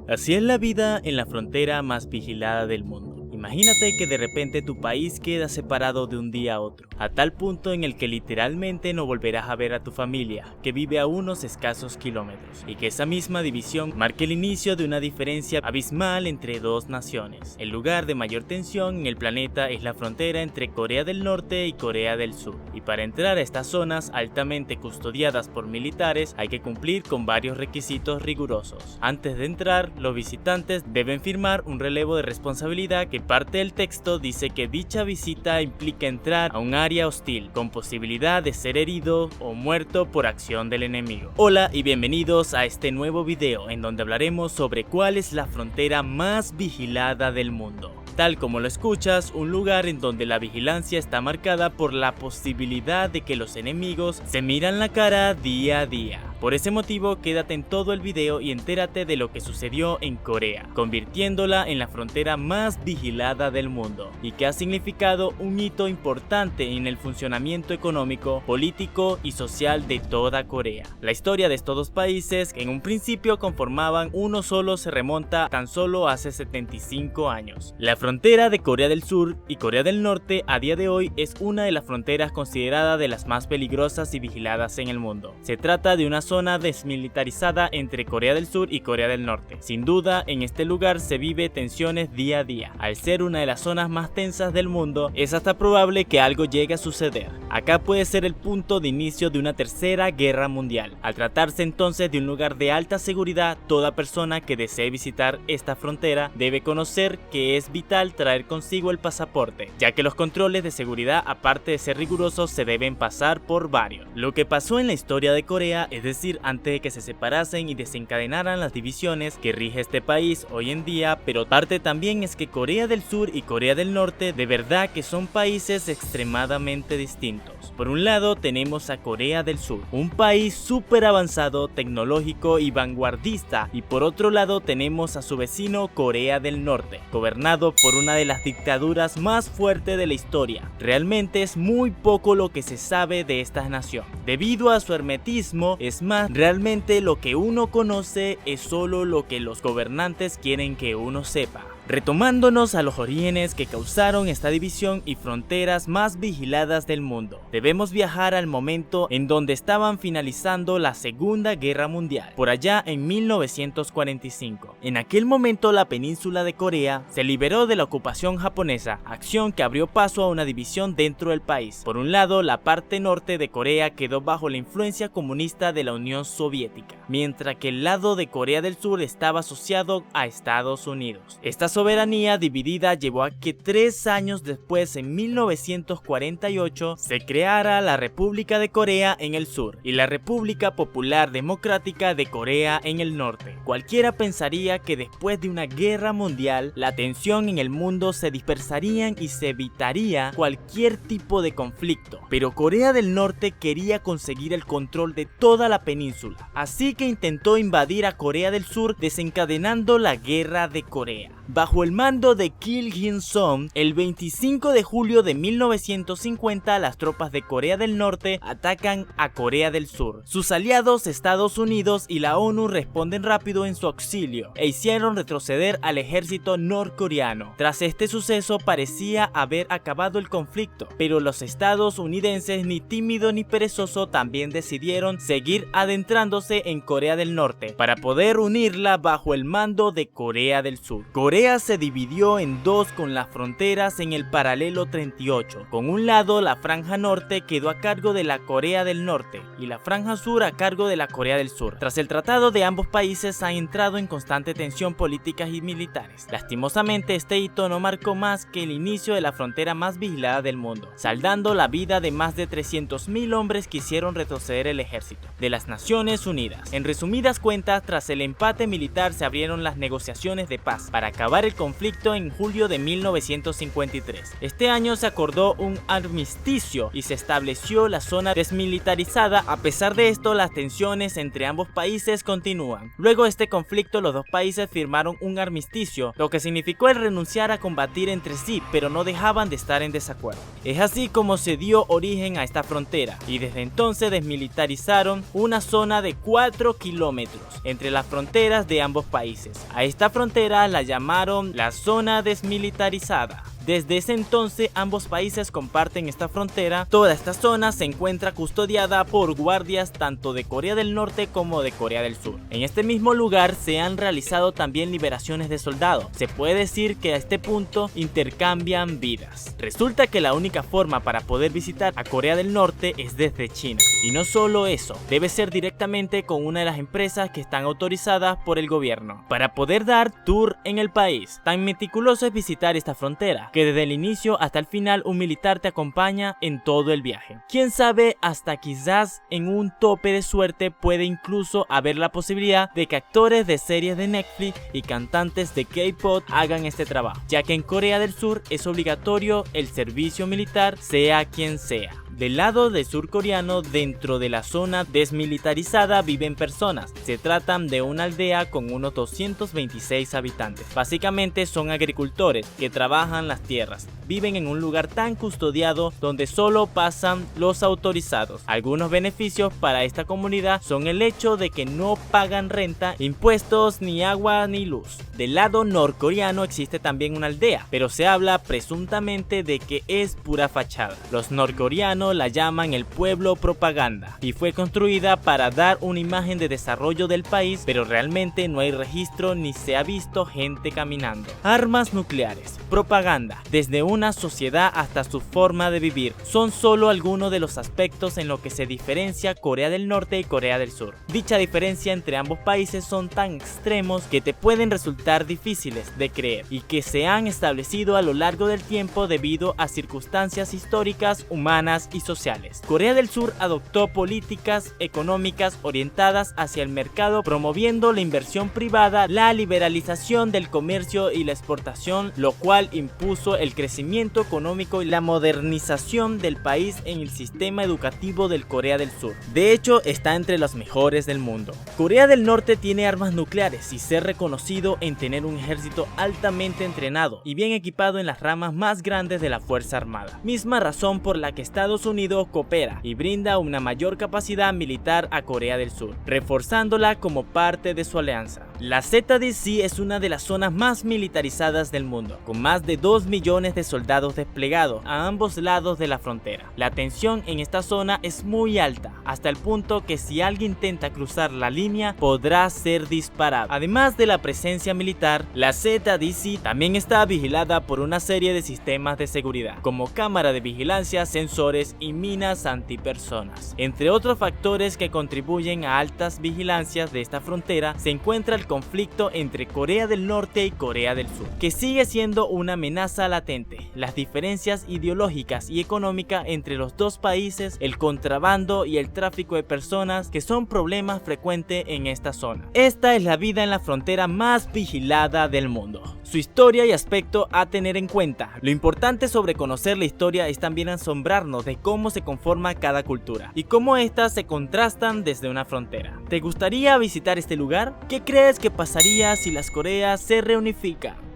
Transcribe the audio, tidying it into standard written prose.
Así es la vida en la frontera más vigilada del mundo. Imagínate que de repente tu país queda separado de un día a otro, a tal punto en el que literalmente no volverás a ver a tu familia, que vive a unos escasos kilómetros, y que esa misma división marque el inicio de una diferencia abismal entre dos naciones. El lugar de mayor tensión en el planeta es la frontera entre Corea del Norte y Corea del Sur, y para entrar a estas zonas altamente custodiadas por militares hay que cumplir con varios requisitos rigurosos. Antes de entrar, los visitantes deben firmar un relevo de responsabilidad que parte del texto dice que dicha visita implica entrar a un área hostil, con posibilidad de ser herido o muerto por acción del enemigo. Hola y bienvenidos a este nuevo video en donde hablaremos sobre cuál es la frontera más vigilada del mundo. Tal como lo escuchas, un lugar en donde la vigilancia está marcada por la posibilidad de que los enemigos se miran la cara día a día. Por ese motivo, quédate en todo el video y entérate de lo que sucedió en Corea, convirtiéndola en la frontera más vigilada del mundo, y que ha significado un hito importante en el funcionamiento económico, político y social de toda Corea. La historia de estos dos países, que en un principio conformaban uno solo, se remonta tan solo hace 75 años. La frontera de Corea del Sur y Corea del Norte a día de hoy es una de las fronteras consideradas de las más peligrosas y vigiladas en el mundo. Se trata de una zona desmilitarizada entre Corea del Sur y Corea del Norte. Sin duda, en este lugar se vive tensiones día a día. Al ser una de las zonas más tensas del mundo, es hasta probable que algo llegue a suceder. Acá puede ser el punto de inicio de una tercera guerra mundial. Al tratarse entonces de un lugar de alta seguridad, toda persona que desee visitar esta frontera debe conocer que es vital traer consigo el pasaporte, ya que los controles de seguridad, aparte de ser rigurosos, se deben pasar por varios. Lo que pasó en la historia de Corea, es decir, antes de que se separasen y desencadenaran las divisiones que rige este país hoy en día, pero parte también es que Corea del Sur y Corea del Norte de verdad que son países extremadamente distintos. Por un lado tenemos a Corea del Sur, un país súper avanzado, tecnológico y vanguardista, y por otro lado tenemos a su vecino Corea del Norte, gobernado por una de las dictaduras más fuertes de la historia. Realmente es muy poco lo que se sabe de esta nación. Debido a su hermetismo, es más, realmente lo que uno conoce es solo lo que los gobernantes quieren que uno sepa. Retomándonos a los orígenes que causaron esta división y fronteras más vigiladas del mundo, debemos viajar al momento en donde estaban finalizando la Segunda Guerra Mundial, por allá en 1945. En aquel momento la península de Corea se liberó de la ocupación japonesa, acción que abrió paso a una división dentro del país. Por un lado, la parte norte de Corea quedó bajo la influencia comunista de la Unión Soviética, mientras que el lado de Corea del Sur estaba asociado a Estados Unidos. Esta soberanía dividida llevó a que 3 años después, en 1948, se creara la República de Corea en el sur y la República Popular Democrática de Corea en el norte. Cualquiera pensaría que después de una guerra mundial, la tensión en el mundo se dispersaría y se evitaría cualquier tipo de conflicto, pero Corea del Norte quería conseguir el control de toda la península, así que intentó invadir a Corea del Sur, desencadenando la Guerra de Corea. Bajo el mando de Kim Il-sung, el 25 de julio de 1950, las tropas de Corea del Norte atacan a Corea del Sur. Sus aliados Estados Unidos y la ONU responden rápido en su auxilio e hicieron retroceder al ejército norcoreano. Tras este suceso parecía haber acabado el conflicto, pero los estadounidenses, ni tímido ni perezoso, también decidieron seguir adentrándose en Corea del Norte para poder unirla bajo el mando de Corea del Sur. Corea se dividió en dos, con las fronteras en el paralelo 38. Con un lado, la franja norte quedó a cargo de la Corea del Norte y la franja sur a cargo de la Corea del Sur. Tras el tratado de ambos países han entrado en constante tensión políticas y militares. Lastimosamente, este hito no marcó más que el inicio de la frontera más vigilada del mundo, saldando la vida de más de 300.000 hombres que hicieron retroceder el ejército de las Naciones Unidas. En resumidas cuentas, tras el empate militar se abrieron las negociaciones de paz para acabar acabar el conflicto en julio de 1953. Este año se acordó un armisticio y se estableció la zona desmilitarizada. A pesar de esto, las tensiones entre ambos países continúan. Luego de este conflicto, los dos países firmaron un armisticio, lo que significó el renunciar a combatir entre sí, pero no dejaban de estar en desacuerdo. Es así como se dio origen a esta frontera, y desde entonces desmilitarizaron una zona de 4 kilómetros entre las fronteras de ambos países. A esta frontera la llamaron la zona desmilitarizada. Desde ese entonces ambos países comparten esta frontera. Toda esta zona se encuentra custodiada por guardias tanto de Corea del Norte como de Corea del Sur. En este mismo lugar se han realizado también liberaciones de soldados. Se puede decir que a este punto intercambian vidas. Resulta que la única forma para poder visitar a Corea del Norte es desde China. Y no solo eso, debe ser directamente con una de las empresas que están autorizadas por el gobierno. Para poder dar tour en el país, tan meticuloso es visitar esta frontera, que desde el inicio hasta el final un militar te acompaña en todo el viaje. Quién sabe, hasta quizás en un tope de suerte puede incluso haber la posibilidad de que actores de series de Netflix y cantantes de K-pop hagan este trabajo, ya que en Corea del Sur es obligatorio el servicio militar, sea quien sea. Del lado del surcoreano, dentro de la zona desmilitarizada viven personas. Se tratan de una aldea con unos 226 habitantes. Básicamente son agricultores que trabajan las tierras. Viven en un lugar tan custodiado donde solo pasan los autorizados. Algunos beneficios para esta comunidad son el hecho de que no pagan renta, impuestos, ni agua ni luz. Del lado norcoreano existe también una aldea, pero se habla presuntamente de que es pura fachada. Los norcoreanos la llaman el pueblo propaganda y fue construida para dar una imagen de desarrollo del país, pero realmente no hay registro ni se ha visto gente caminando. Armas nucleares, propaganda, desde una sociedad hasta su forma de vivir, son solo algunos de los aspectos en lo que se diferencia Corea del Norte y Corea del Sur. Dicha diferencia entre ambos países son tan extremos que te pueden resultar difíciles de creer y que se han establecido a lo largo del tiempo debido a circunstancias históricas, humanas y sociales. Corea del Sur adoptó políticas económicas orientadas hacia el mercado, promoviendo la inversión privada, la liberalización del comercio y la exportación, lo cual impuso el crecimiento económico y la modernización del país en el sistema educativo del Corea del Sur. De hecho, está entre los mejores del mundo. Corea del Norte tiene armas nucleares y ser reconocido en tener un ejército altamente entrenado y bien equipado en las ramas más grandes de la Fuerza Armada. Misma razón por la que Estados Unidos coopera y brinda una mayor capacidad militar a Corea del Sur, reforzándola como parte de su alianza. La ZDC es una de las zonas más militarizadas del mundo, con más de 2 millones de soldados desplegados a ambos lados de la frontera. La tensión en esta zona es muy alta, hasta el punto que si alguien intenta cruzar la línea podrá ser disparado. Además de la presencia militar, la ZDC también está vigilada por una serie de sistemas de seguridad, como cámara de vigilancia, sensores y minas antipersonas. Entre otros factores que contribuyen a altas vigilancias de esta frontera se encuentra el conflicto entre Corea del Norte y Corea del Sur, que sigue siendo una amenaza latente. Las diferencias ideológicas y económicas entre los dos países, el contrabando y el tráfico de personas, que son problemas frecuentes en esta zona. Esta es la vida en la frontera más vigilada del mundo. Su historia y aspecto a tener en cuenta. Lo importante sobre conocer la historia es también asombrarnos de cómo se conforma cada cultura y cómo éstas se contrastan desde una frontera. ¿Te gustaría visitar este lugar? ¿Qué crees que pasaría si las Coreas se reunifican?